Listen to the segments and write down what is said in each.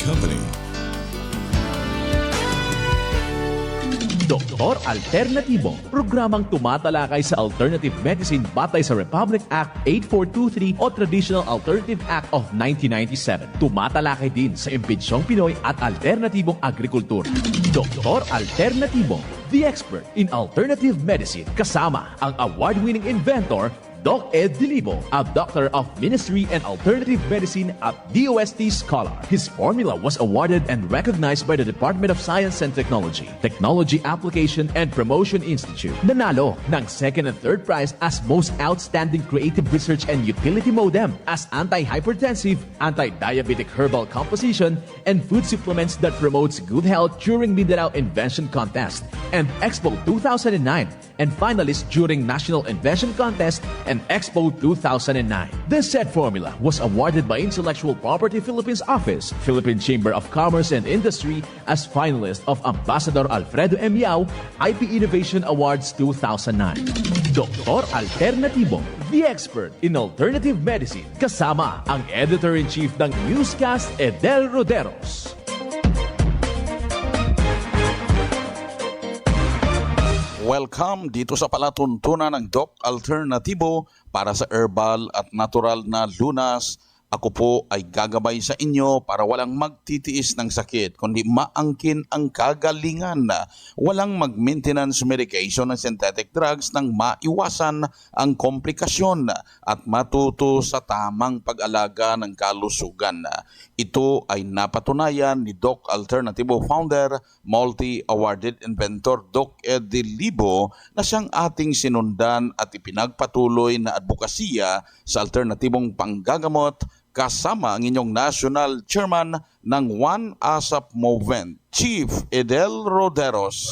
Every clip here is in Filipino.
Company. Doktor Alternatibo, programang tumatalakay sa alternative medicine batay sa Republic Act 8423 o Traditional Alternative Act of 1997. Tumatalakay din sa impinsyong Pinoy at alternatibong agrikultura. Doktor Alternatibo, the expert in alternative medicine, kasama ang award-winning inventor Doc Ed Dilibo, a doctor of ministry and alternative medicine at DOST Scholar. His formula was awarded and recognized by the Department of Science and Technology, Technology Application and Promotion Institute. Nanalo ng second and third prize as Most Outstanding Creative Research and Utility Modem as anti-hypertensive, anti-diabetic herbal composition, and food supplements that promotes good health during Mindanao Invention Contest and Expo 2009, and finalist during National Invention Contest and Expo 2009. This said formula was awarded by Intellectual Property Philippines Office, Philippine Chamber of Commerce and Industry as finalist of Ambassador Alfredo M. Yao IP Innovation Awards 2009. Doktor Alternatibo, the expert in alternative medicine, kasama ang Editor-in-Chief ng Newscast, Edel Roderos. Welcome dito sa palatuntunan ng Doc Alternatibo para sa herbal at natural na lunas. Ako po ay gagabay sa inyo para walang magtitiis ng sakit, kundi maangkin ang kagalingan. Walang mag-maintenance medication ng synthetic drugs nang maiwasan ang komplikasyon at matuto sa tamang pag-alaga ng kalusugan. Ito ay napatunayan ni Doc Alternatibo founder, multi-awarded inventor Doc Ed Dilibo na siyang ating sinundan at ipinagpatuloy na advokasya sa alternatibong panggagamot kasama ang inyong National Chairman ng One ASAP Movement, Chief Edel Roderos.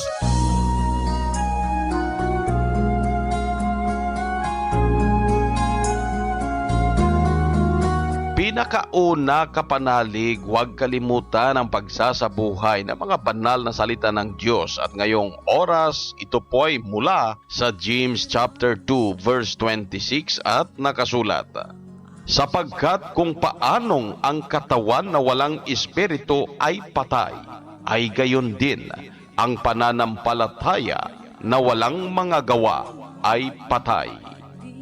Pinakauna kapanalig, huwag kalimutan ang pagsasabuhay ng mga banal na salita ng Diyos. At ngayong oras, ito po ay mula sa James chapter 2 verse 26 at nakasulat. Sapagkat kung paanong ang katawan na walang espiritu ay patay, ay gayon din ang pananampalataya na walang mga gawa ay patay.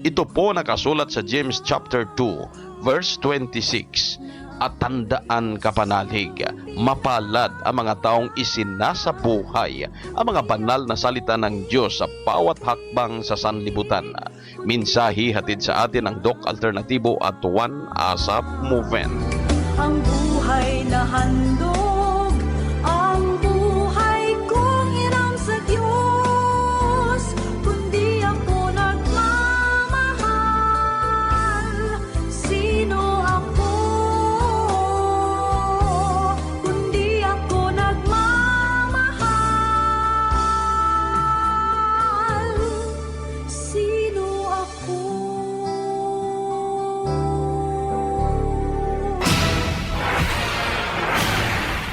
Ito po nakasulat sa James chapter 2 verse 26. At tandaan kapanalig, mapalad ang mga taong isinasabuhay ang mga banal na salita ng Diyos sa bawat hakbang sa sanlibutan. Mensahe hatid sa atin ng Doc Alternatibo at One ASAP Movement. Ang buhay na handog, ang buhay kong hiram sa Diyos, kundi ako nagmamahal. Sino ako? Kundi ako nagmamahal. Sino ako?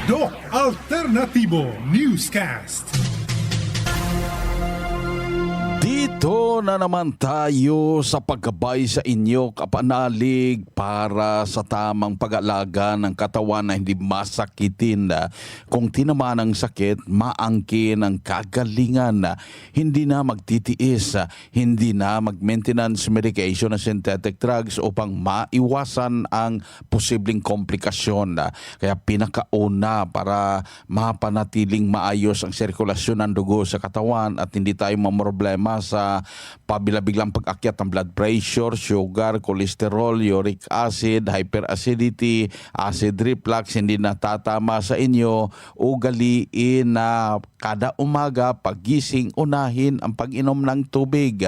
Doc Alternatibo Newscast. Dito na naman tayo sa paggabay sa inyo kapanalig para sa tamang pag-alaga ng katawan na hindi masakitin. Kung tinamaan ng sakit, maangkin ang kagalingan. Hindi na magtitiis, hindi na mag-maintenance medication na synthetic drugs upang maiwasan ang posibleng komplikasyon. Kaya pinakauna para mapanatiling maayos ang sirkulasyon ng dugo sa katawan at hindi tayo mamroblema sa pabilabiglang pag-akyat ng blood pressure, sugar, cholesterol, uric acid, hyperacidity, acid reflux, hindi natatama sa inyo, ugaliin na kada umaga pagising unahin ang pag-inom ng tubig.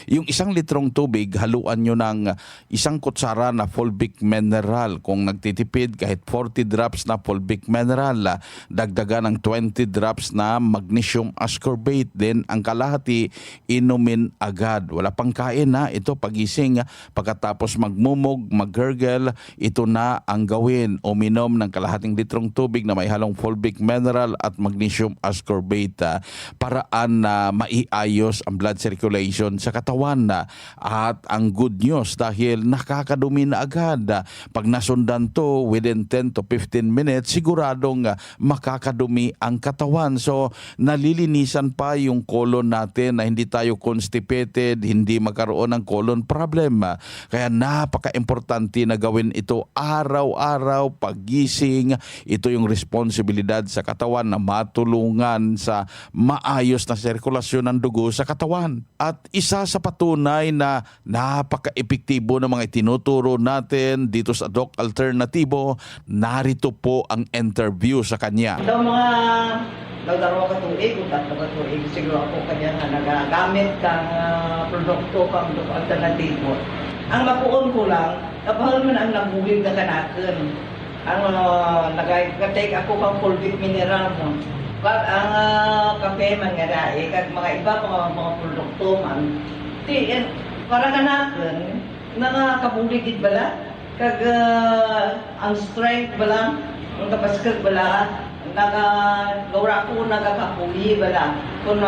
Yung 1 litrong tubig, haluan nyo ng 1 kutsara na fulvic mineral. Kung nagtitipid, kahit 40 drops na fulvic mineral, dagdagan ng 20 drops na magnesium ascorbate. Then ang kalahati, inumin inumin agad. Wala pang kain na. Ito pagising, pagkatapos magmumog, mag-gurgle, ito na ang gawin. Uminom ng kalahating litrong tubig na may halong fulvic mineral at magnesium ascorbate, paraan na maiayos ang blood circulation sa katawan. At ang good news dahil nakakadumi na agad. Pag nasundan to within 10 to 15 minutes, siguradong makakadumi ang katawan. So nalilinisan pa yung colon natin na hindi tayo constipated, hindi magkaroon ng colon problem. Kaya napaka-importante na gawin ito araw-araw paggising. Ito yung responsibilidad sa katawan na matulungan sa maayos na sirkulasyon ng dugo sa katawan. At isa sa patunay na napaka-epektibo ng mga itinuturo natin dito sa Doc Alternativo, narito po ang interview sa kanya. Daw mga dalawa ka tuig, o tatlo ka tuig, siguro ako kanya na nagagamit kang produkto kang alternatibo. Ang makuon ko lang, kapahal man ang nabulig na kanakin. Ang nag-take ako kang fulvic mineral mo. Pag ang kape man nga dae, kag mga iba mga produkto man, para kanakin, nakakabuligid bala, kag ang strength bala, ang kapaskat bala, nagagawa ko nagakapuli bala kung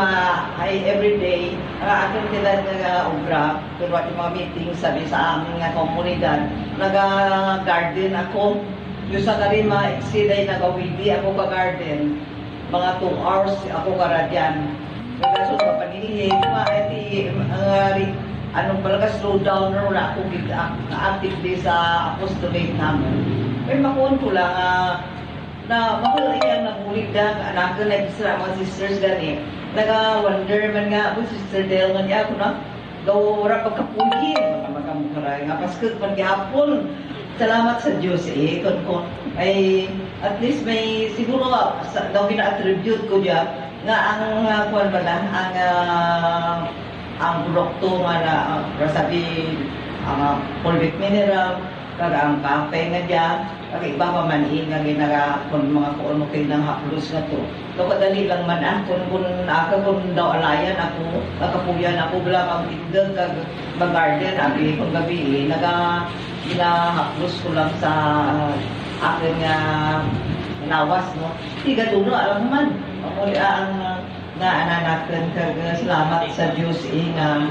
ay everyday ang aking nila nag-obra kung yung mga meeting sabi sa aming komunidad nag-garden ako yung sa karin ma-exceed ay nag-awidi ako ka-garden mga 2 hours ako karadyan nag-asot ka panilihin anong pala slow down na wala ako na-active din sa apostolate namin may makuon ko lang na mahal yan nabulig na anak ko na isra mga sisters gani naga-wonder man nga ako sister Del nga niya ako na gawara pagkapugi mga magamukara nga paskut man gihapon salamat sa Diyos kung ay at least may siguro daw gina-attribute ko diya nga ang kuwan ba lang ang produkto nga na rasabi ang fulvic mineral kag ang kape nga diyan kag iba pa man nga ginaga kun mga kuon mo kay nang haplos nga to do kadali lang man kun ako kun daw alayan ako nakapuyan ako bala magtigdag kag mag-garden abi kung gabi ginahaplos ko lang sa akin nga nawas no tiga dulo alam man ako ang nga ananakan kag salamat sa Dios nga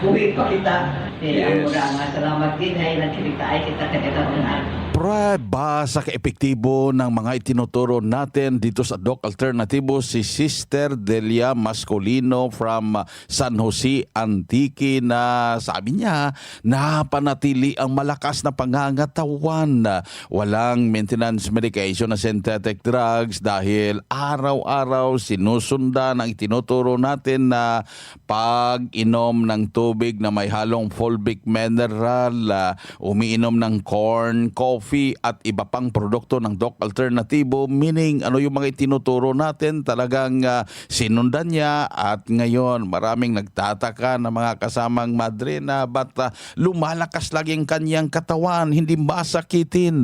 buhi pa kita ang mura nga salamat din ay nagkita ay kita kagataon Prueba sa kaepektibo ng mga itinuturo natin dito sa Doc Alternativo si Sister Delia Mascolino from San Jose Antique na sabi niya napanatili ang malakas na pangangatawan. Walang maintenance medication na synthetic drugs dahil araw-araw sinusundan ang itinuturo natin na pag-inom ng tubig na may halong fulvic mineral, umiinom ng corn, coffee at iba pang produkto ng Doc Alternativo, meaning ano yung mga itinuturo natin talagang sinundan niya at ngayon maraming nagtataka na mga kasamang madre na ba't lumalakas laging kanyang katawan, hindi masakitin.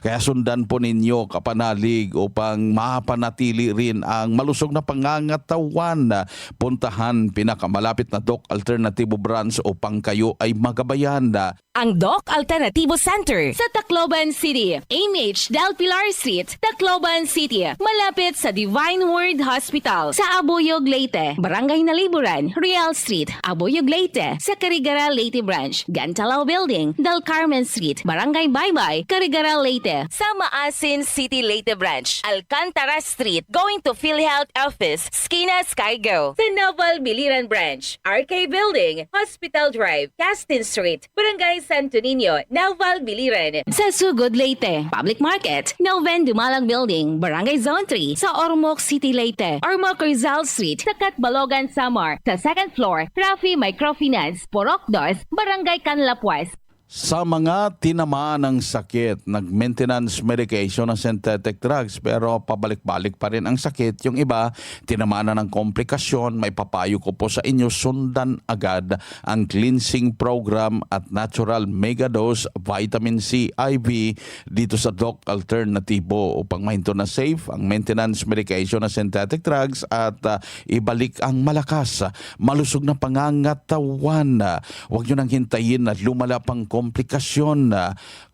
Kaya sundan po ninyo kapanalig upang mapanatili rin ang malusog na pangangatawan. Puntahan pinakamalapit na Doc Alternativo branch upang kayo ay magabayan. Ang Doc Alternativo Center sa Tacloban City, AMH Del Pilar Street, Tacloban City, malapit sa Divine Word Hospital sa Abuyog, Leyte, Barangay Naliburan, Real Street, Abuyog, Leyte, sa Carigara, Leyte Branch, Gantalao Building, Del Carmen Street, Barangay Baybay, Carigara, Leyte, sa Maasin City, Leyte Branch, Alcantara Street, going to PhilHealth Office, Skina Skygo, sa Naval Biliran Branch, RK Building, Hospital Drive, Castin Street, Barangay Santo Niño, Naval Biliran, sa Sugod, Leyte, Public Market, Noven Dumalang Building, Barangay Zone 3, sa Ormoc City, Leyte, Ormoc Rizal Street, sa Catbalogan, Samar, sa second floor, Rafi Microfinance, Porok Dos, Barangay Canlapuas, Sa mga tinamaan ng sakit, nag-maintenance medication ng synthetic drugs pero pabalik-balik pa rin ang sakit. Yung iba, tinamaan na ng komplikasyon, may papayo ko po sa inyo, sundan agad ang cleansing program at natural megadose vitamin C IV dito sa Doc Alternativo upang mahinto na safe ang maintenance medication ng synthetic drugs at ibalik ang malakas, malusog na pangangatawan. Huwag nyo nang hintayin na lumala pang komplikasyon.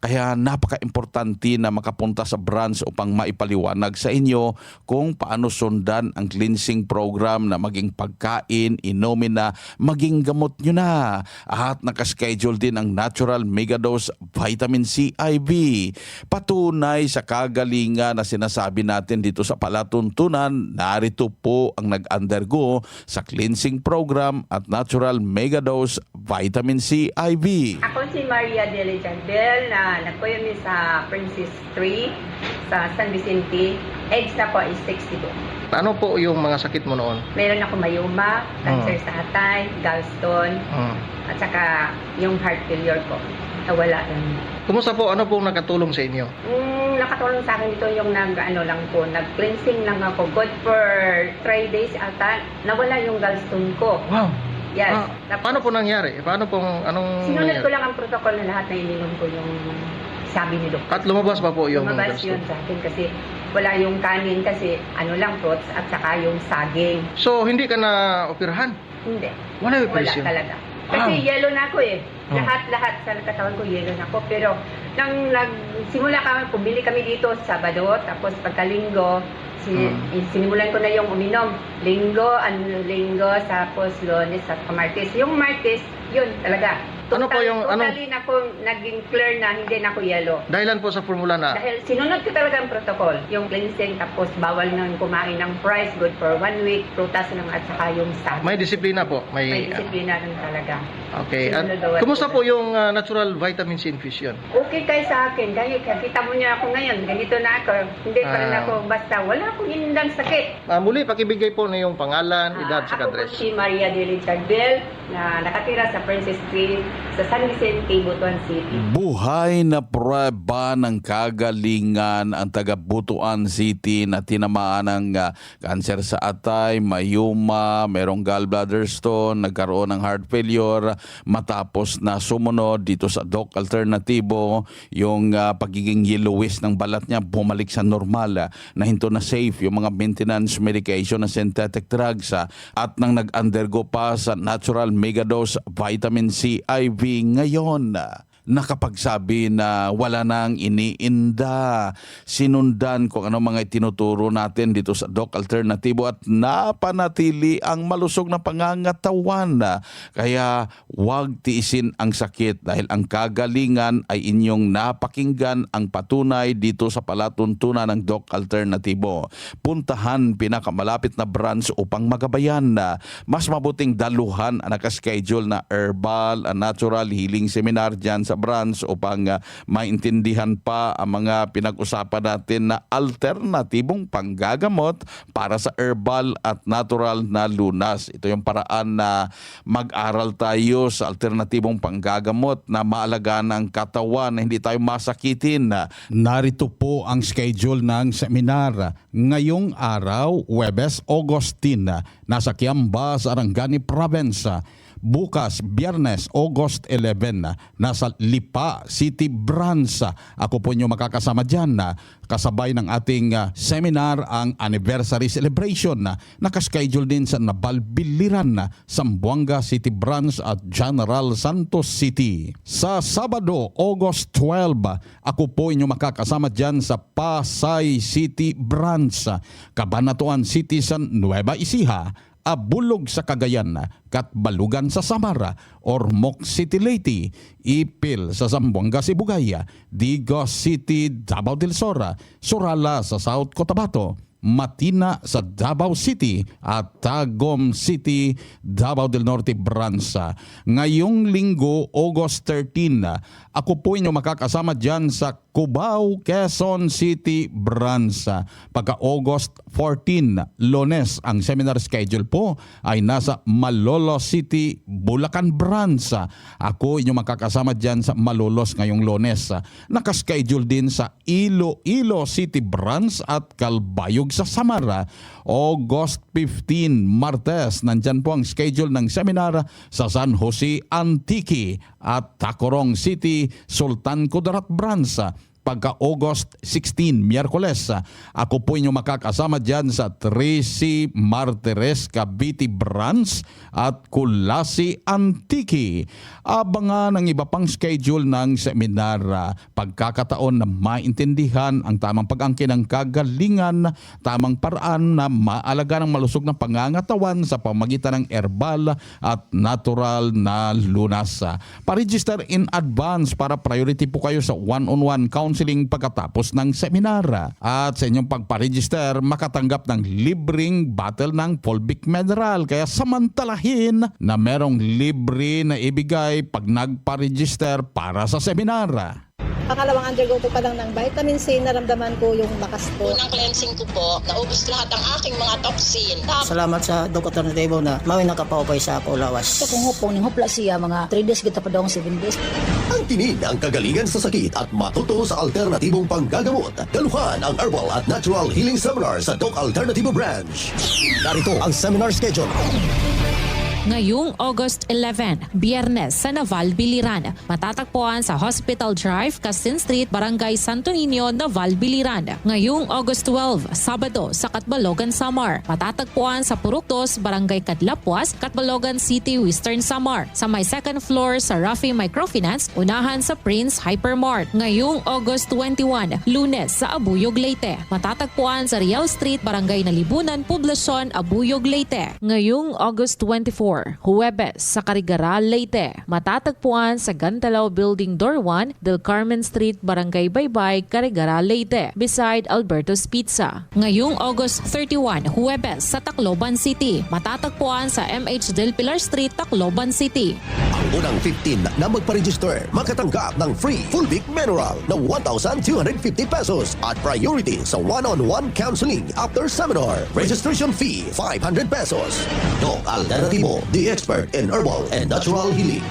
Kaya napaka-importante na makapunta sa branch upang maipaliwanag sa inyo kung paano sundan ang cleansing program na maging pagkain, inumin na, maging gamot nyo na. At nakaschedule din ang natural megadose vitamin C IV. Patunay sa kagalingan na sinasabi natin dito sa palatuntunan, narito po ang nag-undergo sa cleansing program at natural megadose vitamin C IV. Ako si Maria Deli Jardel na nagpoyami sa Princess 3 sa San Vicente. Age na po is 62. Ano po yung mga sakit mo noon? Meron ako mayuma, cancer sa atay, gallstone, at saka yung heart failure ko. Nawala yun. Kumusta po? Ano pong nakatulong sa inyo? Nakatulong sa akin dito yung nag-cleansing lang ako. Good for 3 days ata. Nawala yung gallstone ko. Wow! Yes. Paano po nangyari? Paano pong anong Sinunod nangyari? ko lang ang protocol na lahat na ininom ko yung sabi ni Dr. At lumabas pa po yung Lumabas yun gallstone? sa akin kasi wala yung kanin kasi fruits at saka yung saging. So, hindi ka na operahan? Hindi. Wala yung Wala operasyon? talaga. Kasi Wow. yellow na ako eh. Oh. Lahat sa katawan ko yellow na ako. Pero nang nagsimula kami, pumili kami dito Sabado, tapos pagkalinggo, sinimulan ko na yung uminom. Linggo, tapos Lunes at Martes. Yung Martes, yun talaga. Ano po yung- Totally na ako naging clear na hindi na ako yellow. Dahilan po sa formula na Dahil sinunod ko talaga ang protocol. Yung cleansing, tapos bawal nang kumain ng fries, good for 1 week, prutas lang at saka yung saging. may disiplina po. May disiplina rin talaga. Okay. At Sinunod daw at kumusta sinunod. po yung natural vitamin C infusion? Okay kayo sa akin. Dahil kita mo niya ako ngayon. Ganito na ako. Hindi pa rin ako basta. Wala akong inindang sakit. Muli, pakibigay po na yung pangalan, edad, sa Ako po address. si Maria Deli Jardel na nakatira sa Princess Street sa San Vicente, Butuan City. Buhay na prueba ng kagalingan ang taga Butuan City na tinamaan ng kanser sa atay, mayuma, merong gallbladder stone, nagkaroon ng heart failure matapos na sumunod dito sa Doc Alternativo yung pagiging yellowish ng balat niya bumalik sa normal, nahinto na safe yung mga maintenance medication na synthetic drugs at nang nag-undergo pa sa natural megadose vitamin C IV ngayon. Nakapagsabi na wala nang iniinda. Sinundan kung ano mga itinuturo natin dito sa Doc Alternativo at napanatili ang malusog na pangangatawan. Kaya huwag tiisin ang sakit dahil ang kagalingan ay inyong napakinggan ang patunay dito sa palatuntunan ng Doc Alternativo. Puntahan pinakamalapit na branch upang magabayan. Mas mabuting daluhan ang nakaschedule na herbal and natural healing seminar dyan sa branch upang maintindihan pa ang mga pinag-usapan natin na alternatibong panggagamot para sa herbal at natural na lunas. Ito yung paraan na mag-aral tayo sa alternatibong panggagamot na maalagaan ang katawan na hindi tayo masakitin. Narito po ang schedule ng seminar. Ngayong araw, Huwebes, August 10, nasa Kiamba, Sarangani Province. Bukas, Biyernes, August 11, nasa Lipa City Branch. Ako po nyo makakasama dyan. Kasabay ng ating seminar ang anniversary celebration. Nakaschedule din sa Nabalbiliran, Zamboanga City Branch at General Santos City. Sa Sabado, August 12, ako po inyo makakasama dyan sa Pasay City Branch, Cabanatuan City sa Nueva Ecija, Abulog sa Cagayan, Katbalugan sa Samara, Ormoc City Leyte, Ipil sa Zamboanga Sibugaya, Digos City, Davao del Sora, Surala sa South Cotabato, Matina sa Davao City at Tagum City, Davao del Norte branch. Ngayong linggo, August 13, ako po inyo makakasama dyan sa Cubao, Quezon City branch. Pagka August 14, Lunes, ang seminar schedule po ay nasa Malolos City, Bulacan branch. Ako inyo makakasama dyan sa Malolos ngayong Lunes. Nakaschedule din sa Iloilo City branch at Calbayog sa Samara. August 15, Martes, nandyan po ang schedule ng seminar sa San Jose Antique at Tacorong City, Sultan Kudarat branch. Pagka August 16, Miyerkules, ako po inyo makakasama dyan sa Tracy Martires Cavite branch at Kulasi Antique. Abangan ang iba pang schedule ng seminar, pagkakataon na maintindihan ang tamang pag-angkin ng kagalingan, tamang paraan na maalaga ng malusog na pangangatawan sa pamagitan ng herbal at natural na lunas. Pa-register in advance para priority po kayo sa one-on-one counseling pagkatapos ng seminar. At sa inyong pagparegister, makatanggap ng libreng bottle ng Fulvic Mineral. Kaya samantalahin na merong libre na ibigay pag nagparegister para sa seminar. Pangalawang undergo ko pa lang ng vitamin C, naramdaman ko yung bakas ko. Unang cleansing ko po, naubos lahat ang aking mga toxin. Salamat sa Doc Alternativo na mawin nakapaupay sa Paulawas. So kung hupong ning hupla siya, mga 3 days kita pa daw 7 days. Ang tinig ang kagalingan sa sakit at matuto sa alternatibong panggagamot. Daluhan ang herbal at natural healing seminar sa Doc Alternativo Branch. Narito ang seminar schedule. Ngayong August 11, Biyernes sa Naval Biliran. Matatagpuan sa Hospital Drive, Castin Street, Barangay Santo Niño, Naval Biliran. Ngayong August 12, Sabado sa Catbalogan, Samar. Matatagpuan sa Purok 2, Barangay Cadlapuas, Catbalogan City, Western Samar. Sa may second floor sa Rafi Microfinance, unahan sa Prince Hypermart. Ngayong August 21, Lunes sa Abuyog, Leyte. Matatagpuan sa Riau Street, Barangay Nalibunan, Poblacion, Abuyog, Leyte. Ngayong August 24, Huwebes sa Carigara, Leyte. Matatagpuan sa Gantalaw Building Door 1, Del Carmen Street, Barangay Baybay, Carigara, Leyte, beside Alberto's Pizza. Ngayong August 31, Huwebes sa Tacloban City. Matatagpuan sa MH Del Pilar Street, Tacloban City. Ang unang 15 na magpa-register makatanggap ng free Fulvic Mineral na 1,250 pesos at priority sa one-on-one counseling after seminar. Registration fee 500 pesos. Doc Alternativo, the expert in herbal and natural healing.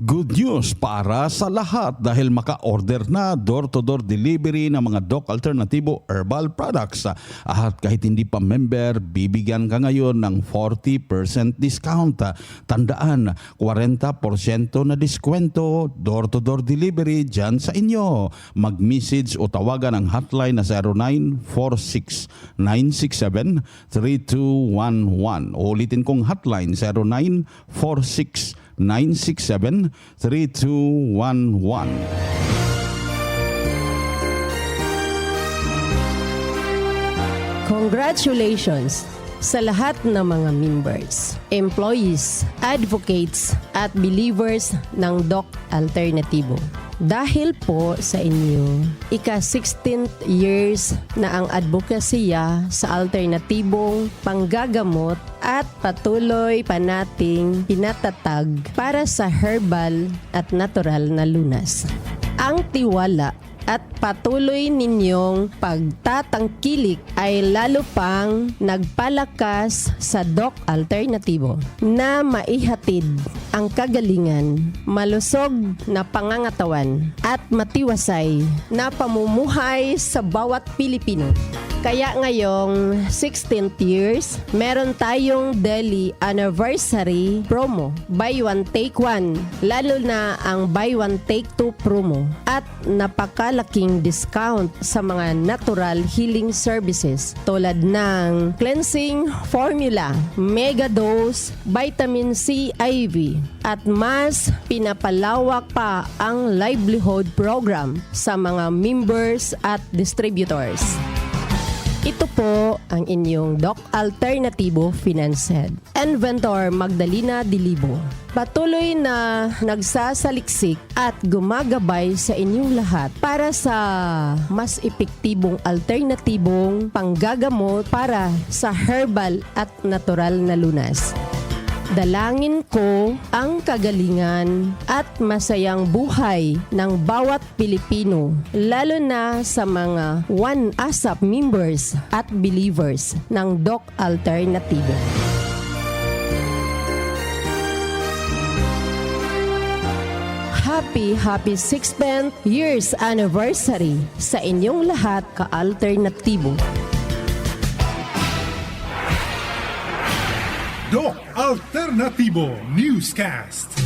Good news para sa lahat dahil maka-order na door-to-door delivery ng mga Doc Alternativo herbal products. At kahit hindi pa member, bibigyan ka ngayon ng 40% discount. Tandaan, 40% na diskwento, door-to-door delivery dyan sa inyo. Mag-message o tawagan ang hotline na 0946-967-3211. Ulitin kong hotline 0946-967-3211. Congratulations sa lahat ng mga members, employees, advocates at believers ng Doc Alternativo. Dahil po sa inyo, ika-16th years na ang advokasya sa alternatibong panggagamot at patuloy pa nating pinatatag para sa herbal at natural na lunas. Ang tiwala at patuloy ninyong pagtatangkilik ay lalo pang nagpalakas sa Doc Alternativo na maihatid ang kagalingan, malusog na pangangatawan at matiwasay na pamumuhay sa bawat Pilipino. Kaya ngayong 16th years, meron tayong daily anniversary promo. Buy one, take one. Lalo na ang buy one, take two promo. At napakalaking discount sa mga natural healing services tulad ng cleansing formula, mega dose, vitamin C IV. At mas pinapalawak pa ang livelihood program sa mga members at distributors. Ito po ang inyong Doc Alternativo Finance Head, Inventor Magdalena Dilibo. Patuloy na nagsasaliksik at gumagabay sa inyong lahat para sa mas epektibong alternatibong panggagamot para sa herbal at natural na lunas. Dalangin ko ang kagalingan at masayang buhay ng bawat Pilipino, lalo na sa mga One ASAP members at believers ng Doc Alternativo. Happy 6th years anniversary sa inyong lahat ka-alternatibo. Doc Alternativo Newscast.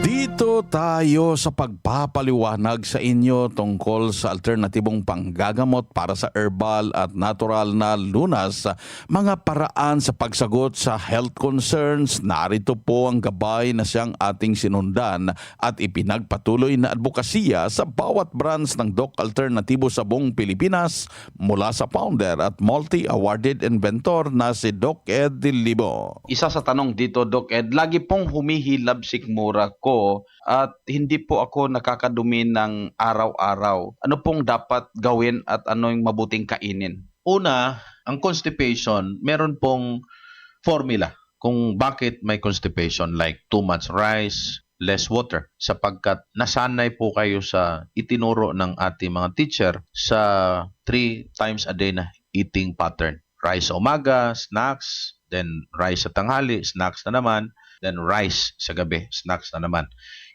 Dito tayo sa pagpapaliwanag sa inyo tungkol sa alternatibong panggagamot para sa herbal at natural na lunas, mga paraan sa pagsagot sa health concerns. Narito po ang gabay na siyang ating sinundan at ipinagpatuloy na advokasya sa bawat branch ng Doc Alternativo sa buong Pilipinas mula sa founder at multi-awarded inventor na si Doc Ed Dilibo. Isa sa tanong dito, Doc Ed, lagi pong humihilab sikmura ko at hindi po ako nakakadumi ng araw-araw. Ano pong dapat gawin at ano yung mabuting kainin? Una, ang constipation, meron pong formula kung bakit may constipation, like too much rice, less water, sapagkat nasanay po kayo sa itinuro ng ating mga teacher sa 3 times a day na eating pattern. Rice sa umaga, snacks, then rice sa tanghali, snacks na naman, then rice sa gabi, snacks na naman.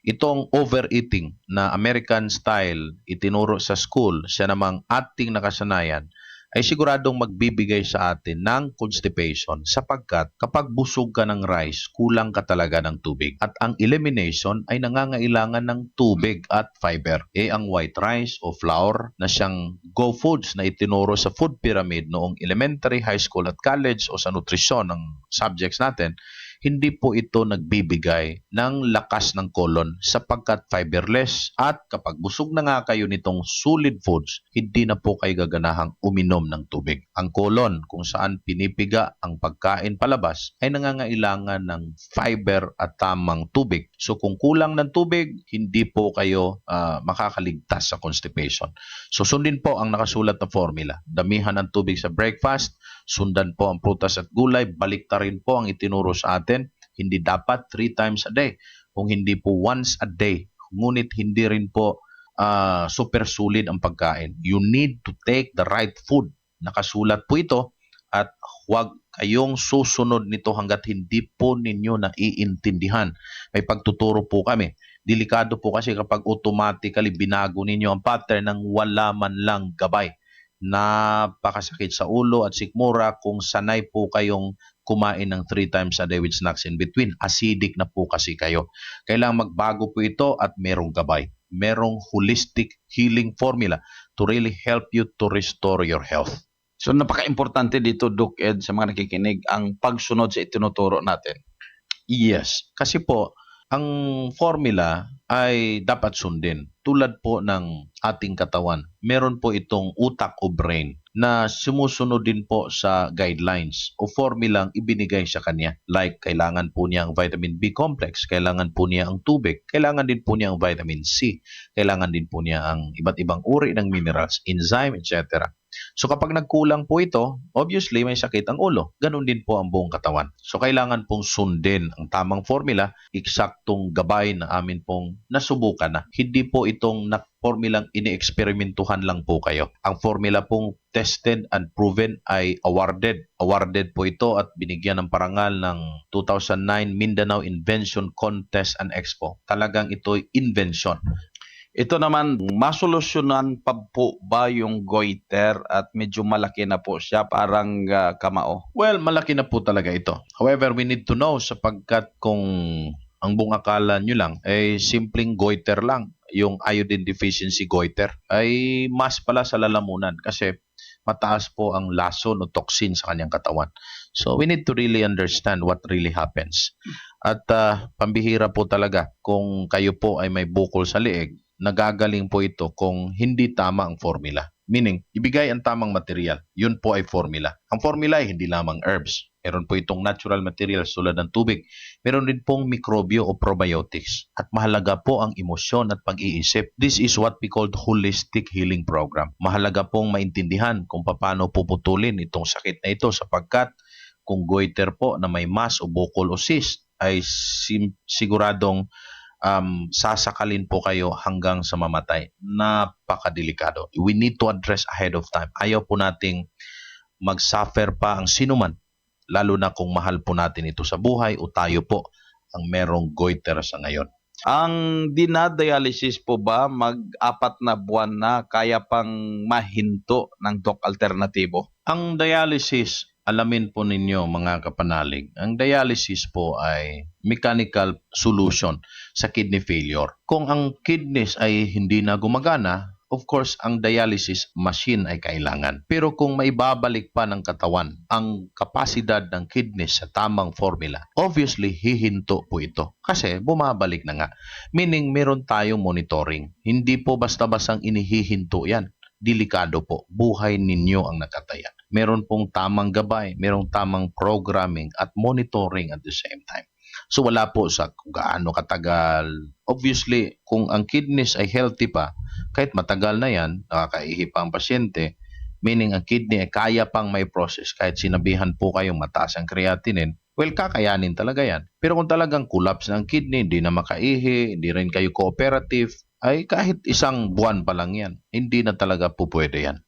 Itong overeating na American style itinuro sa school, siya namang ating nakasanayan, ay siguradong magbibigay sa atin ng constipation sapagkat kapag busog ka ng rice, kulang ka talaga ng tubig. At ang elimination ay nangangailangan ng tubig at fiber. Ang white rice o flour na siyang go foods na itinuro sa food pyramid noong elementary, high school at college o sa nutrisyon ng subjects natin, hindi po ito nagbibigay ng lakas ng colon sapagkat fiberless, at kapag busog na nga kayo nitong solid foods, hindi na po kayo gaganahang uminom ng tubig. Ang colon, kung saan pinipiga ang pagkain palabas, ay nangangailangan ng fiber at tamang tubig. So kung kulang ng tubig, hindi po kayo makakaligtas sa constipation. So sundin po ang nakasulat na formula. Damihan ng tubig sa breakfast, sundan po ang prutas at gulay, baliktarin po ang itinuro sa atin. Hindi dapat 3 times a day, kung hindi po once a day. Ngunit hindi rin po super sulit ang pagkain. You need to take the right food. Nakasulat po ito at huwag kayong susunod nito hanggat hindi po ninyo naiintindihan. May pagtuturo po kami. Delikado po kasi kapag automatically binago ninyo ang pattern ng wala man lang gabay. Napakasakit sa ulo at sikmura kung sanay po kayong kumain ng 3 times a day with snacks in between. Acidic na po kasi kayo. Kailangan magbago po ito at merong gabay. Merong holistic healing formula to really help you to restore your health. So napaka-importante dito, Doc Ed, sa mga nakikinig, ang pagsunod sa itinuturo natin. Yes, kasi po, ang formula ay dapat sundin. Tulad po ng ating katawan, meron po itong utak o brain na sumusunod din po sa guidelines o formulang ibinigay sa kanya. Like, kailangan po niya ang vitamin B complex, kailangan po niya ang tubig, kailangan din po niya ang vitamin C, kailangan din po niya ang iba't ibang uri ng minerals, enzyme, etc. So kapag nagkulang po ito, obviously may sakit ang ulo. Ganun din po ang buong katawan. So kailangan pong sundin ang tamang formula, eksaktong gabay na amin pong nasubukan na. Hindi po itong formulang ini-eksperimentuhan lang po kayo. Ang formula pong tested and proven ay awarded. Awarded po ito at binigyan ng parangal ng 2009 Mindanao Invention Contest and Expo. Talagang ito'y invention. Ito naman, masolusyonan pa po ba yung goiter at medyo malaki na po siya, parang kamao? Well, malaki na po talaga ito. However, we need to know sapagkat kung ang buong akala nyo lang ay simpleng goiter lang, yung iodine deficiency goiter, ay mas pala sa lalamunan kasi mataas po ang lason o toxin sa kanyang katawan. So we need to really understand what really happens. At pambihira po talaga kung kayo po ay may bukol sa liig, nagagaling po ito kung hindi tama ang formula. Meaning, ibigay ang tamang material. Yun po ay formula. Ang formula ay hindi lamang herbs. Meron po itong natural materials tulad ng tubig. Meron din pong mikrobyo o probiotics. At mahalaga po ang emosyon at pag-iisip. This is what we call holistic healing program. Mahalaga pong maintindihan kung paano puputulin itong sakit na ito sapagkat kung goiter po na may mass o bukol o cyst ay siguradong sasakalin po kayo hanggang sa mamatay. Napakadelikado. We need to address ahead of time. Ayaw po nating mag-suffer pa ang sinuman, lalo na kung mahal po natin ito sa buhay o tayo po ang merong goiter sa ngayon. Ang dinadialysis po ba mag-4 na buwan na kaya pang mahinto ng Doc Alternatibo? Ang dialysis, alamin po ninyo mga kapanalig, ang dialysis po ay mechanical solution sa kidney failure. Kung ang kidneys ay hindi na gumagana, of course, ang dialysis machine ay kailangan. Pero kung maibabalik pa ng katawan ang kapasidad ng kidneys sa tamang formula, obviously, hihinto po ito. Kasi bumabalik na nga. Meaning, meron tayong monitoring. Hindi po basta-bastang inihihinto yan. Delikado po. Buhay ninyo ang nakataya. Meron pong tamang gabay, merong tamang programming at monitoring at the same time. So wala po sa kung gaano katagal. Obviously, kung ang kidneys ay healthy pa, kahit matagal na yan, nakakaihi pa ang pasyente, meaning ang kidney ay kaya pang may process. Kahit sinabihan po kayong mataas ang creatinine, well, kakayanin talaga yan. Pero kung talagang collapse na ang kidney, hindi na makaihi, hindi rin kayo cooperative, ay kahit 1 buwan pa lang yan, hindi na talaga po pwede yan.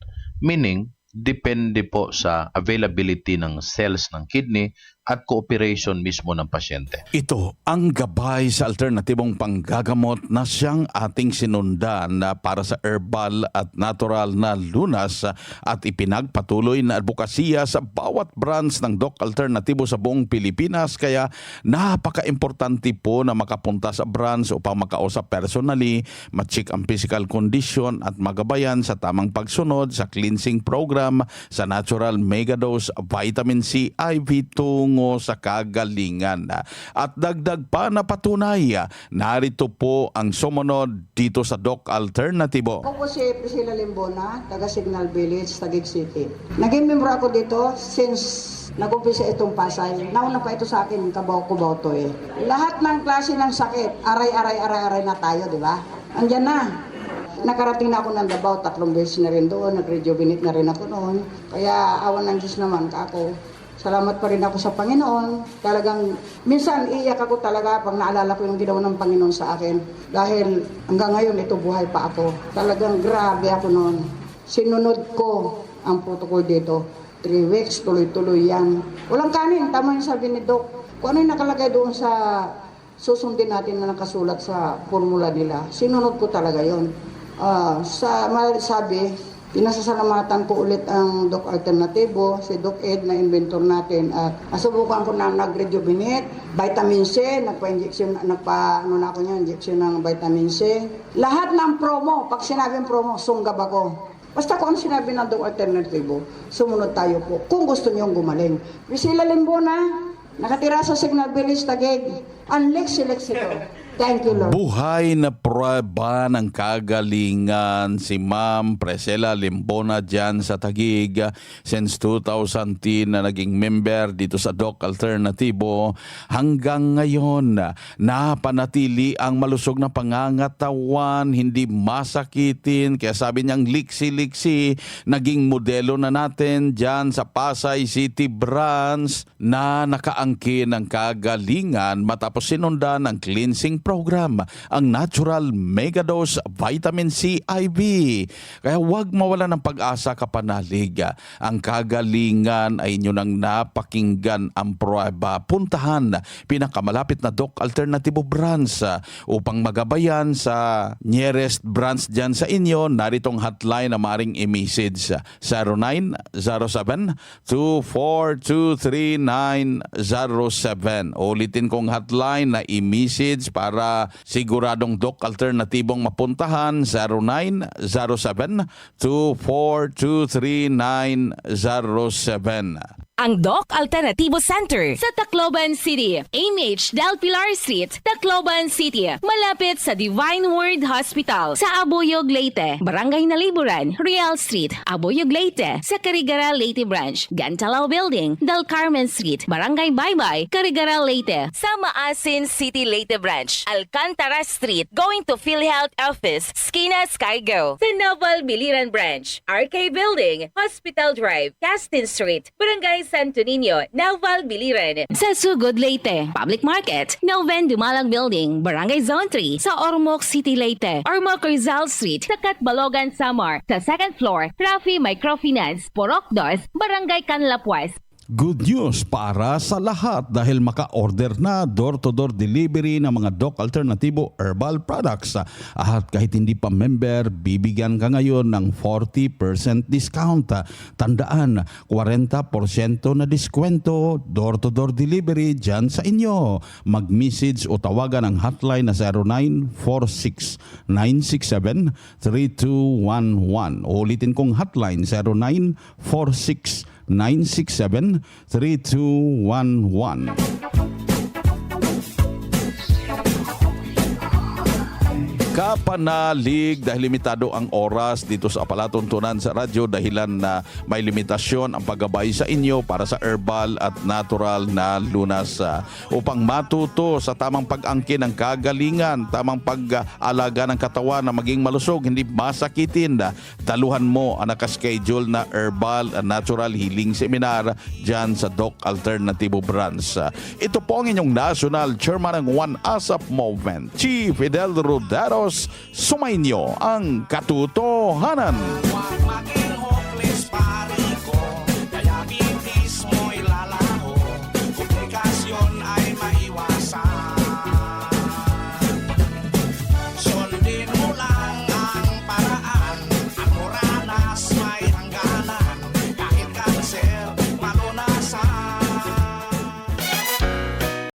Meaning, depende po sa availability ng cells ng kidney at cooperation mismo ng pasyente. Ito ang gabay sa alternatibong panggagamot na siyang ating sinundan na para sa herbal at natural na lunas at ipinagpatuloy na advokasya sa bawat branch ng Doc Alternatibo sa buong Pilipinas. Kaya napaka-importante po na makapunta sa branch upang makausap personally, ma-check ang physical condition at magabayan sa tamang pagsunod sa cleansing program sa Natural Megadose Vitamin C IV tungo sa kagalingan. At dagdag pa na patunay, narito po ang sumunod dito sa Doc Alternatibo. Ako po si Priscilla Limbona, taga Signal Village, Taguig City. Naging member ako dito since nag-umpisa itong Pasay. Nauna pa ito sa akin, kabaw-kubaw to eh. Lahat ng klase ng sakit, aray na tayo, di ba? Andyan na. Nakarating na ako ng Davao, 3 beses na rin doon, nag-rejuvenate na rin ako noon. Kaya awan ng Diyos naman ako. Salamat pa rin ako sa Panginoon. Talagang, minsan iiyak ako talaga pag naalala ko yung ginawa ng Panginoon sa akin. Dahil hanggang ngayon, ito buhay pa ako. Talagang grabe ako noon. Sinunod ko ang protocol dito. 3 weeks, tuloy-tuloy yan. Walang kanin, tama yung sabi ni Doc. Kung ano yung nakalagay doon sa susundin natin na nakasulat sa formula nila, sinunod ko talaga yon. Sabi, pinasasalamatan ko ulit ang Doc Alternatibo, si Doc Ed na inventor natin. At nasubukan ko na nag-rejuvenate, vitamin C, nagpa-injection, injection ng vitamin C. Lahat ng promo, pag sinabing promo, sunggab ako. Basta kung sinabi ng Doc Alternatibo, sumunod tayo po. Kung gusto niyong gumaling. Priscilla Limbona, nakatira sa Signal Village, Taguig. Ang Lexi ito. Thank you, Lord. Buhay na prueba ng kagalingan si Ma'am Priscilla Limbona dyan sa Taguig since 2010 na naging member dito sa Doc Alternatibo. Hanggang ngayon, napanatili ang malusog na pangangatawan, hindi masakitin. Kaya sabi niyang liksi-liksi, naging modelo na natin dyan sa Pasay City branch na nakaangkin ng kagalingan matapos sinundan ng cleansing program, ang Natural Megadose Vitamin C IV. Kaya huwag mawala ng pag-asa kapanalig. Ang kagalingan ay inyo nang napakinggan ang prueba. Puntahan pinakamalapit na Doc Alternatibo branch upang magabayan sa nearest branch dyan sa inyo. Naritong hotline na maring i-message 0907-2423907. Ulitin kong hotline na i-message para siguradong Doc Alternatibong mapuntahan. 0907-2423907. ang Doc Alternativo Center sa Tacloban City. AMH Del Pilar Street, Tacloban City. Malapit sa Divine Word Hospital sa Abuyog, Leyte. Barangay Naliburan, Real Street, Abuyog, Leyte. Sa Carigara, Leyte Branch. Gantalao Building, Del Carmen Street, Barangay Baybay, Carigara, Leyte. Sa Maasin City, Leyte Branch. Alcantara Street, going to PhilHealth Office, Skina Skygo. Sa Naval Biliran Branch, RK Building, Hospital Drive, Castin Street, Barangay Santo Niño, Naval Biliran. Sa Sugod, Leyte, Public Market, Noven Dumalang Building, Barangay Zone 3, sa Ormoc City, Leyte, Ormoc Rizal Street, sa Catbalogan, Samar, sa second floor, Rafi Microfinance, Porok 2, Barangay Canlapuas. Good news para sa lahat dahil maka-order na door-to-door delivery ng mga Doc Alternativo Herbal Products. At kahit hindi pa member, bibigyan ka ngayon ng 40% discount. Tandaan, 40% na diskwento, door-to-door delivery dyan sa inyo. Mag-message o tawagan ang hotline na 0946-967-3211. Ulitin kong hotline 0946-967-3211. Kapanalig dahil limitado ang oras dito sa palatuntunan sa radyo dahilan na may limitasyon ang paggabay sa inyo para sa herbal at natural na lunas upang matuto sa tamang pag-angkin ng kagalingan, tamang pag-alaga ng katawan na maging malusog, hindi masakitin. Daluhan mo ang nakaschedule na herbal and natural healing seminar dyan sa Doc Alternativo Branch. Ito po ang inyong national chairman ng One ASAP Movement, Chief Fidel Roderos. Sumainyo ang katotohanan.